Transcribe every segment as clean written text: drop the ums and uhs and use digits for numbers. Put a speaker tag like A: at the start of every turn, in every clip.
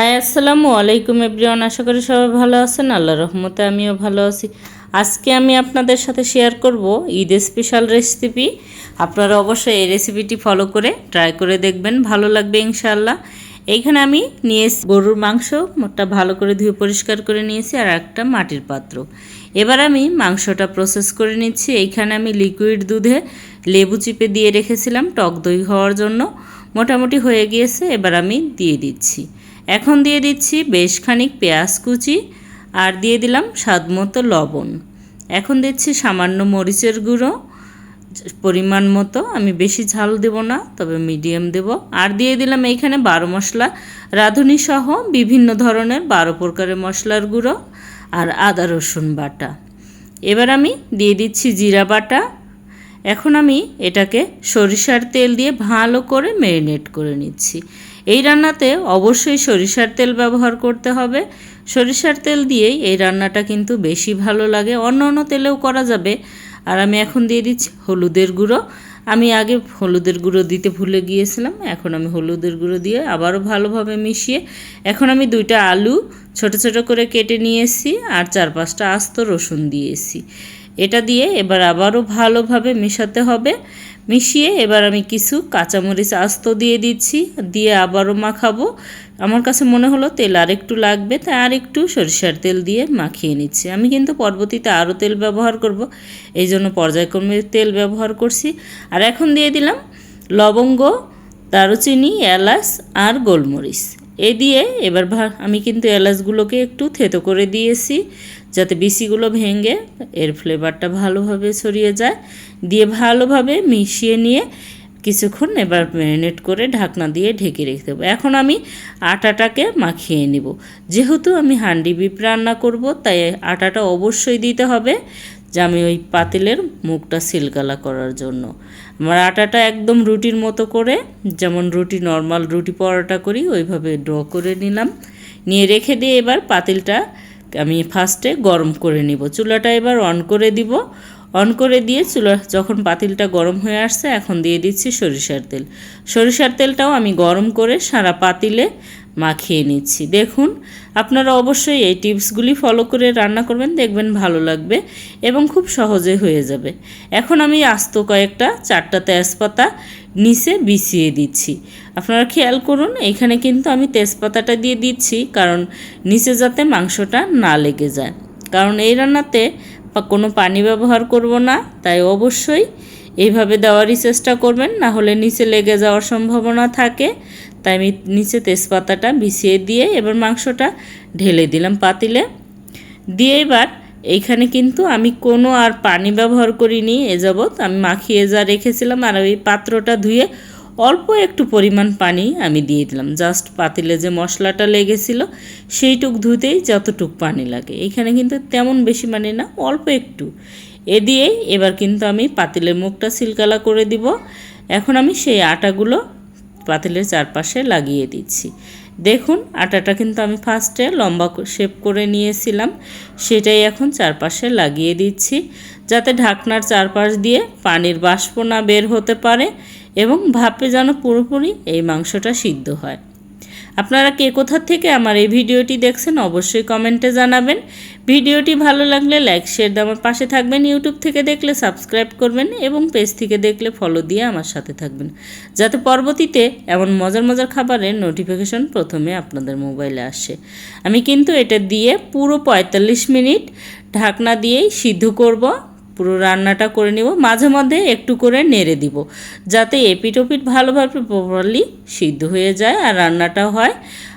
A: High আসসালামু আলাইকুম everyone, আশা করি সবাই ভালো আছেন। আল্লাহর রহমতে আমিও ভালো আছি। আজকে আমি আপনাদের সাথে শেয়ার করব ঈদ স্পেশাল রেসিপি। আপনারা অবশ্যই এই রেসিপিটি ফলো করে ট্রাই করে দেখবেন, ভালো লাগবে ইনশাআল্লাহ। এইখানে আমি নিয়েছি গরুর মাংস, মোটটা ভালো করে ধুয়ে পরিষ্কার করে নিয়েছি, আর একটা মাটির পাত্র। এবার আমি মাংসটা প্রসেস করে নিচ্ছি। এইখানে আমি লিকুইড দুধে লেবু চিপে দিয়ে রেখেছিলাম টক দই হওয়ার জন্য, মোটামুটি হয়ে গিয়েছে। এবার আমি দিয়ে দিচ্ছি, এখন দিয়ে দিচ্ছি বেশ খানিক পেঁয়াজ কুচি, আর দিয়ে দিলাম স্বাদমতো লবণ। এখন দিচ্ছি সামান্য মরিচের গুঁড়ো পরিমাণ মতো, আমি বেশি ঝাল দেব না, তবে মিডিয়াম দেব। আর দিয়ে দিলাম এইখানে 12 মশলা রাঁধুনি সহ বিভিন্ন ধরনের 12 প্রকারের মশলার গুঁড়ো আর আদা রসুন বাটা। এবার আমি দিয়ে দিচ্ছি জিরা বাটা। এখন আমি এটাকে সরিষার তেল দিয়ে ভালো করে ম্যারিনেট করে নিচ্ছি। এই রান্নাতে অবশ্যই সরিষার তেল ব্যবহার করতে হবে। সরিষার তেল দিয়েই এই রান্নাটা কিন্তু বেশি ভালো লাগে, অন্য অন্য তেলেও করা যাবে। আর আমি এখন দিয়ে দিচ্ছি হলুদের গুঁড়ো। আমি আগে হলুদের গুঁড়ো দিতে ভুলে গিয়েছিলাম, এখন আমি হলুদের গুঁড়ো দিয়ে আবারও ভালোভাবে মিশিয়ে, এখন আমি 2টা আলু ছোট ছোট করে কেটে নিয়েছি, আর 4-5টা আস্ত রসুন দিয়েছি। এটা দিয়ে এবার আবারও ভালোভাবে মেশাতে হবে। মিশিয়ে এবার আমি কিছু কাঁচামরিচ আস্ত দিয়ে দিচ্ছি, দিয়ে আবারও মাখাবো। আমার কাছে মনে হলো তেল আরেকটু লাগবে, তাই আরেকটু সরিষার তেল দিয়ে মাখিয়ে নিচ্ছি। আমি কিন্তু পরবর্তীতে আরও তেল ব্যবহার করব, এই জন্য পর্যায়ক্রমে তেল ব্যবহার করছি। আর এখন দিয়ে দিলাম লবঙ্গ, দারুচিনি, এলাচ আর গোলমরিচ। এ দিয়ে এবার আমি কিন্তু এলাচগুলোকে একটু থেতো করে দিয়েছি, যাতে বিচিগুলো ভেঙে এর ফ্লেভারটা ভালোভাবে ছড়িয়ে যায়। দিয়ে ভালোভাবে মিশিয়ে নিয়ে কিছুক্ষণ এবার ম্যারিনেট করে ঢাকনা দিয়ে ঢেকে রেখে দেবো। এখন আমি আটাটাকে মাখিয়ে নিব। যেহেতু আমি হান্ডি বিপ রান্না করব, তাই আটাটা অবশ্যই দিতে হবে, যে আমি ওই পাতিলের মুখটা সিলগালা করার জন্য। আমার আটাটা একদম রুটির মতো করে, যেমন রুটি নর্মাল রুটি পরোটা করি ওইভাবে ড্র করে নিলাম। নিয়ে রেখে দিয়ে এবার পাতিলটা আমি ফার্স্টে গরম করে নিব। চুলাটা এবার অন করে দিব। অন করে দিয়ে চুলা যখন পাতিলটা গরম হয়ে আসছে, এখন দিয়ে দিচ্ছি সরিষার তেল। সরিষার তেলটাও আমি গরম করে সারা পাতিলে মাখিয়ে নিচ্ছি। দেখুন, আপনারা অবশ্যই এই টিপসগুলি ফলো করে রান্না করবেন, দেখবেন ভালো লাগবে এবং খুব সহজে হয়ে যাবে। এখন আমি আস্ত কয়েকটা 4টা তেজপাতা নিচে বিছিয়ে দিচ্ছি। আপনারা খেয়াল করুন, এখানে কিন্তু আমি তেজপাতাটা দিয়ে দিচ্ছি কারণ নিচে যাতে মাংসটা না লেগে যায়, কারণ এই রান্নাতে কোনো পানি ব্যবহার করব না, তাই অবশ্যই এইভাবে দেওয়ারই চেষ্টা করবেন, না হলে নিচে লেগে যাওয়ার সম্ভাবনা থাকে। তাই আমি নিচে তেজপাতাটা বিছিয়ে দিয়ে এবার মাংসটা ঢেলে দিলাম পাতিলে। দিয়ে এবার এইখানে কিন্তু আমি কোনো আর পানি ব্যবহার করিনি, এ যাবৎ আমি মাখিয়ে যা রেখেছিলাম, আর ওই পাত্রটা ধুয়ে অল্প একটু পরিমাণ পানি আমি দিয়ে দিলাম। জাস্ট পাতিলে যে মশলাটা লেগেছিল সেইটুক ধুতেই যতটুক পানি লাগে, এইখানে কিন্তু তেমন বেশি পানি না, অল্প একটু। এ দিয়েই এবার কিন্তু আমি পাতিলের মুখটা সিলকালা করে দিব। এখন আমি সেই আটাগুলো পাতিলের চারপাশে লাগিয়ে দিচ্ছি। দেখুন, আটাটা কিন্তু আমি ফার্স্টে লম্বা শেপ করে নিয়েছিলাম, সেটাই এখন চারপাশে লাগিয়ে দিচ্ছি, যাতে ঢাকনার চারপাশ দিয়ে পানির বাষ্প না বের হতে পারে এবং ভাপে যেন পুরোপুরি এই মাংসটা সিদ্ধ হয়। আপনারা কে কোথা থেকে আমার এই ভিডিওটি দেখছেন অবশ্যই কমেন্টে জানাবেন। ভিডিওটি ভালো লাগলে লাইক শেয়ার দিয়ে আমার পাশে থাকবেন। ইউটিউব থেকে দেখলে সাবস্ক্রাইব করবেন এবং পেজ থেকে দেখলে ফলো দিয়ে আমার সাথে থাকবেন, যাতে পরবর্তীতে এমন মজার মজার খাবারের নোটিফিকেশন প্রথমে আপনাদের মোবাইলে আসে। আমি কিন্তু এটা দিয়ে পুরো 45 মিনিট ঢাকনা দিয়েই সিদ্ধ করব। পুরো রান্নাটা করে নিব, মাঝে মধ্যে একটু করে নেড়ে দিব, যাতে এপিট ওপিট ভালোভাবে প্রপারলি সিদ্ধ হয়ে যায় আর রান্নাটা হয়।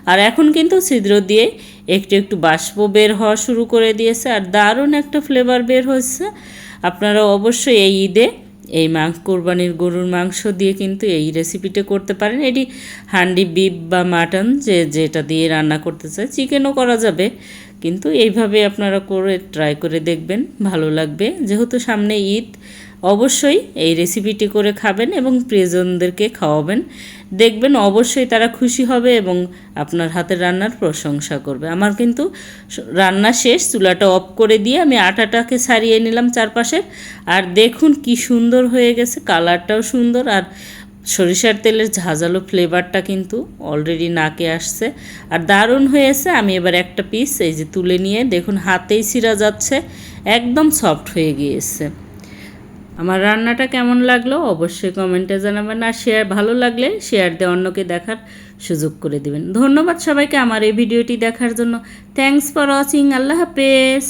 A: আর এখন কিন্তু ছিদ্র দিয়ে একটু একটু বাষ্প বের হওয়া শুরু করে দিয়েছে, আর দারুণ একটা ফ্লেভার বের হচ্ছে। আপনারা অবশ্যই এই ঈদে এই কোরবানির গরুর মাংস দিয়ে কিন্তু এই রেসিপিটা করতে পারেন। এটি হান্ডি বিফ বা মাটন যেটা দিয়ে রান্না করতে চায়, চিকেনও করা যাবে, কিন্তু এইভাবে আপনারা করে ট্রাই করে দেখবেন, ভালো লাগবে। যেহেতু সামনে ঈদ, অবশ্যই এই রেসিপিটি করে খাবেন এবং প্রিয়জনদেরকে খাওয়াবেন, দেখবেন অবশ্যই তারা খুশি হবে এবং আপনার হাতের রান্নার প্রশংসা করবে। আমার কিন্তু রান্না শেষ, চুলাটা অফ করে দিয়ে আমি আটাটাকে ছাড়িয়ে নিলাম চারপাশে, আর দেখুন কি সুন্দর হয়ে গেছে, কালারটাও সুন্দর, আর সরিষার তেলের ঝাঁঝালো ফ্লেভারটা কিন্তু অলরেডি নাকে আসছে আর দারুণ হয়েছে। আমি এবার একটা পিস এই যে তুলে নিয়ে দেখুন হাতেই ছিঁড়া যাচ্ছে, একদম সফট হয়ে গিয়েছে। আমার রান্নাটা কেমন লাগলো অবশ্যই কমেন্টে জানাবেন, আর ভালো লাগলে শেয়ার দিয়ে অন্যকে দেখার সুযোগ করে দিবেন। ধন্যবাদ সবাইকে আমার এই ভিডিওটি দেখার জন্য। Thanks for watching. আল্লাহ হাফেজ।